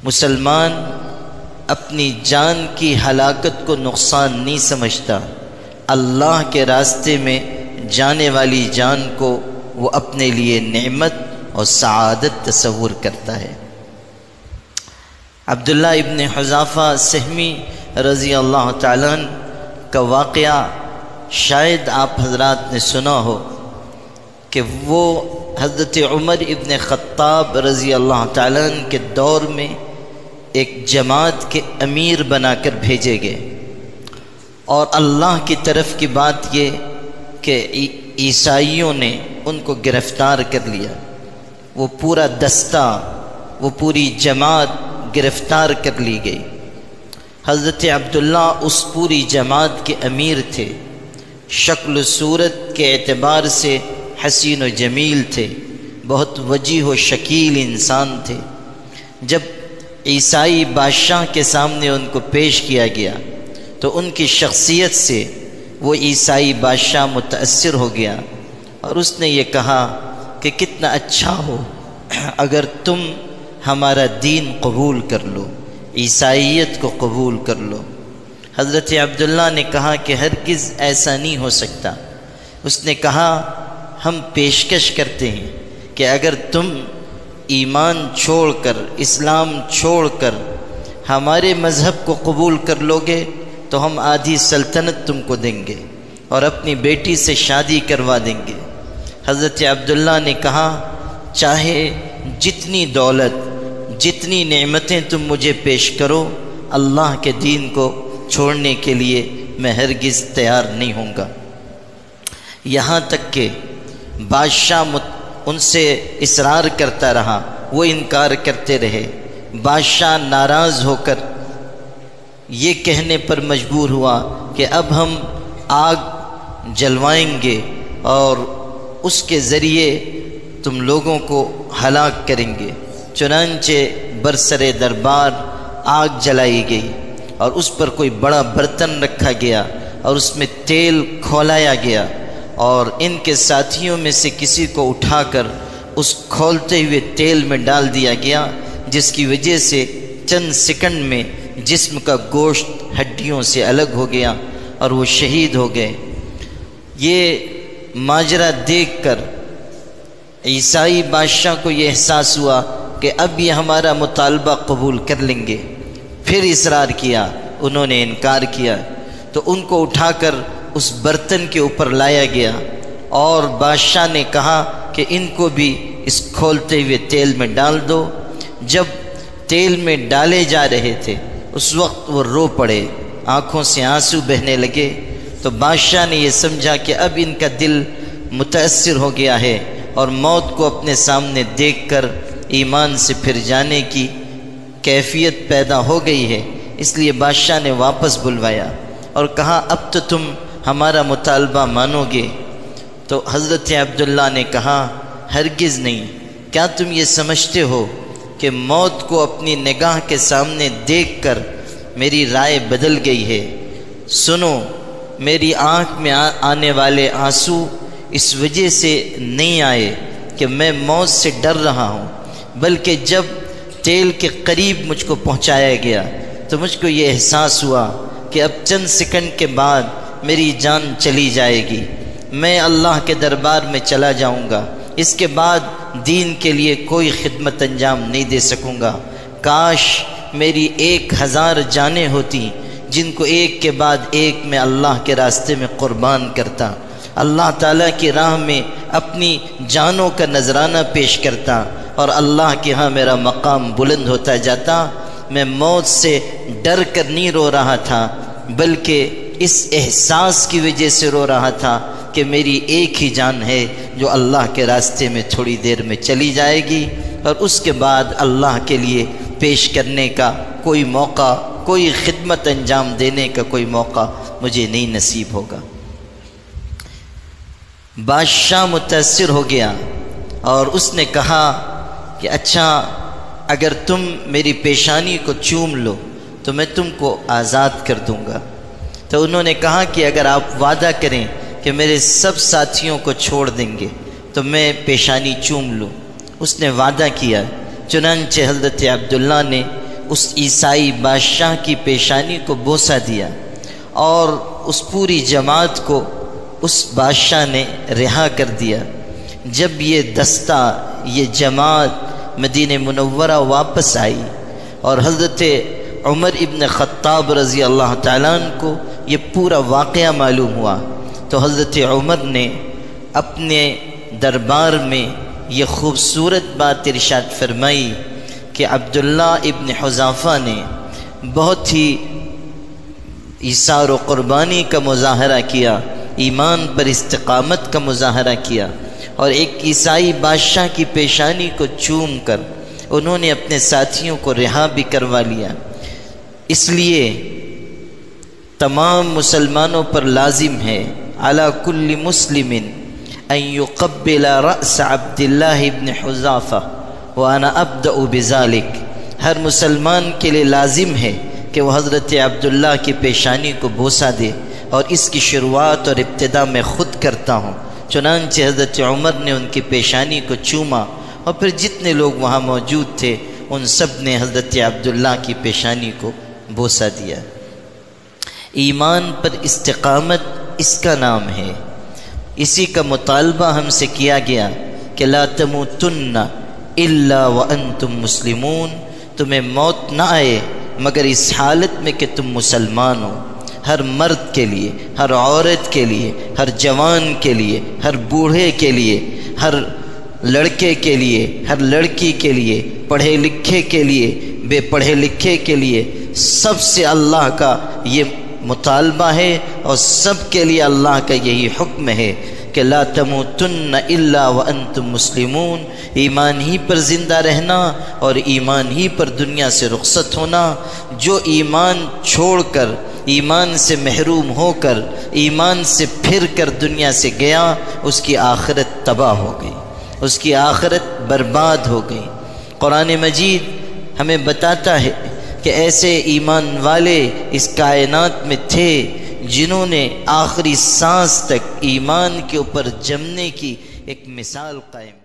مسلمان اپنی جان کی ہلاکت کو نقصان نہیں سمجھتا، اللہ کے راستے میں جانے والی جان کو وہ اپنے لیے نعمت اور سعادت تصور کرتا ہے۔ عبداللہ ابن حذافہ سہمی رضی اللہ تعالیٰ عنہ کا واقعہ شاید آپ حضرات نے سنا ہو کہ وہ حضرت عمر ابن خطاب رضی اللہ تعالیٰ عنہ کے دور میں ایک جماعت کے امیر بنا کر بھیجے گئے، اور اللہ کی طرف کی بات یہ کہ عیسائیوں نے ان کو گرفتار کر لیا۔ وہ پورا دستہ، وہ پوری جماعت گرفتار کر لی گئی۔ حضرت عبداللہ اس پوری جماعت کے امیر تھے، شکل و صورت کے اعتبار سے حسین و جمیل تھے، بہت وجیح و شکیل انسان تھے۔ جب عیسائی بادشاہ کے سامنے ان کو پیش کیا گیا تو ان کی شخصیت سے وہ عیسائی بادشاہ متاثر ہو گیا، اور اس نے یہ کہا کہ کتنا اچھا ہو اگر تم ہمارا دین قبول کر لو، عیسائیت کو قبول کر لو۔ حضرت عبداللہ نے کہا کہ ہرگز ایسا نہیں ہو سکتا۔ اس نے کہا ہم پیشکش کرتے ہیں کہ اگر تم ایمان چھوڑ کر، اسلام چھوڑ کر ہمارے مذہب کو قبول کر لو گے تو ہم آدھی سلطنت تم کو دیں گے اور اپنی بیٹی سے شادی کروا دیں گے۔ حضرت عبداللہ نے کہا چاہے جتنی دولت، جتنی نعمتیں تم مجھے پیش کرو، اللہ کے دین کو چھوڑنے کے لیے میں ہرگز تیار نہیں ہوں گا۔ یہاں تک کہ بادشاہ ان سے اصرار کرتا رہا، وہ انکار کرتے رہے۔ بادشاہ ناراض ہو کر یہ کہنے پر مجبور ہوا کہ اب ہم آگ جلوائیں گے اور اس کے ذریعے تم لوگوں کو ہلاک کریں گے۔ چنانچہ برسر دربار آگ جلائی گئی اور اس پر کوئی بڑا برتن رکھا گیا اور اس میں تیل کھولایا گیا، اور ان کے ساتھیوں میں سے کسی کو اٹھا کر اس کھولتے ہوئے تیل میں ڈال دیا گیا، جس کی وجہ سے چند سیکنڈ میں جسم کا گوشت ہڈیوں سے الگ ہو گیا اور وہ شہید ہو گئے۔ یہ ماجرا دیکھ کر عیسائی بادشاہ کو یہ احساس ہوا کہ اب یہ ہمارا مطالبہ قبول کر لیں گے۔ پھر اصرار کیا، انہوں نے انکار کیا، تو ان کو اٹھا کر اس برتن کے اوپر لایا گیا، اور بادشاہ نے کہا کہ ان کو بھی اس کھولتے ہوئے تیل میں ڈال دو۔ جب تیل میں ڈالے جا رہے تھے اس وقت وہ رو پڑے، آنکھوں سے آنسو بہنے لگے۔ تو بادشاہ نے یہ سمجھا کہ اب ان کا دل متاثر ہو گیا ہے اور موت کو اپنے سامنے دیکھ کر ایمان سے پھر جانے کی کیفیت پیدا ہو گئی ہے، اس لیے بادشاہ نے واپس بلوایا اور کہا اب تو تم ہمارا مطالبہ مانو گے؟ تو حضرت عبداللہ نے کہا ہرگز نہیں۔ کیا تم یہ سمجھتے ہو کہ موت کو اپنی نگاہ کے سامنے دیکھ کر میری رائے بدل گئی ہے؟ سنو، میری آنکھ میں آنے والے آنسو اس وجہ سے نہیں آئے کہ میں موت سے ڈر رہا ہوں، بلکہ جب تیل کے قریب مجھ کو پہنچایا گیا تو مجھ کو یہ احساس ہوا کہ اب چند سیکنڈ کے بعد میری جان چلی جائے گی، میں اللہ کے دربار میں چلا جاؤں گا، اس کے بعد دین کے لیے کوئی خدمت انجام نہیں دے سکوں گا۔ کاش میری 1000 جانیں ہوتی جن کو ایک کے بعد ایک میں اللہ کے راستے میں قربان کرتا، اللہ تعالیٰ کی راہ میں اپنی جانوں کا نذرانہ پیش کرتا، اور اللہ کے ہاں میرا مقام بلند ہوتا جاتا۔ میں موت سے ڈر کر نہیں رو رہا تھا، بلکہ اس احساس کی وجہ سے رو رہا تھا کہ میری ایک ہی جان ہے جو اللہ کے راستے میں تھوڑی دیر میں چلی جائے گی، اور اس کے بعد اللہ کے لیے پیش کرنے کا کوئی موقع، کوئی خدمت انجام دینے کا کوئی موقع مجھے نہیں نصیب ہوگا۔ بادشاہ متاثر ہو گیا اور اس نے کہا کہ اچھا اگر تم میری پیشانی کو چوم لو تو میں تم کو آزاد کر دوں گا۔ تو انہوں نے کہا کہ اگر آپ وعدہ کریں کہ میرے سب ساتھیوں کو چھوڑ دیں گے تو میں پیشانی چوم لوں۔ اس نے وعدہ کیا، چنانچہ حضرت عبداللہ نے اس عیسائی بادشاہ کی پیشانی کو بوسہ دیا اور اس پوری جماعت کو اس بادشاہ نے رہا کر دیا۔ جب یہ دستہ، یہ جماعت مدینہ منورہ واپس آئی اور حضرت عمر ابن خطاب رضی اللہ تعالیٰ عنہ کو یہ پورا واقعہ معلوم ہوا تو حضرت عمر نے اپنے دربار میں یہ خوبصورت بات ارشاد فرمائی کہ عبداللہ ابن حذافہ نے بہت ہی ایثار و قربانی کا مظاہرہ کیا، ایمان پر استقامت کا مظاہرہ کیا، اور ایک عیسائی بادشاہ کی پیشانی کو چوم کر انہوں نے اپنے ساتھیوں کو رہا بھی کروا لیا۔ اس لیے تمام مسلمانوں پر لازم ہے علی کل مسلم ان یقبل رأس عبداللہ ابن حذافہ وانا ابدأ بذلک۔ ہر مسلمان کے لیے لازم ہے کہ وہ حضرت عبداللہ کی پیشانی کو بوسہ دے، اور اس کی شروعات اور ابتدا میں خود کرتا ہوں۔ چنانچہ حضرت عمر نے ان کی پیشانی کو چوما اور پھر جتنے لوگ وہاں موجود تھے ان سب نے حضرت عبداللہ کی پیشانی کو بوسہ دیا۔ ایمان پر استقامت اس کا نام ہے، اسی کا مطالبہ ہم سے کیا گیا کہ لا تموتن الا وانتم مسلمون، تمہیں موت نہ آئے مگر اس حالت میں کہ تم مسلمان ہو۔ ہر مرد کے لیے، ہر عورت کے لیے، ہر جوان کے لیے، ہر بوڑھے کے لیے، ہر لڑکے کے لیے، ہر لڑکی کے لیے، پڑھے لکھے کے لیے، بے پڑھے لکھے کے لیے، سب سے اللہ کا یہ مطالبہ ہے اور سب کے لیے اللہ کا یہی حکم ہے کہ لا تموتن الا وانتم مسلمون، ایمان ہی پر زندہ رہنا اور ایمان ہی پر دنیا سے رخصت ہونا۔ جو ایمان چھوڑ کر، ایمان سے محروم ہو کر، ایمان سے پھر کر دنیا سے گیا، اس کی آخرت تباہ ہو گئی، اس کی آخرت برباد ہو گئی۔ قرآن مجید ہمیں بتاتا ہے کہ ایسے ایمان والے اس کائنات میں تھے جنہوں نے آخری سانس تک ایمان کے اوپر جمنے کی ایک مثال قائم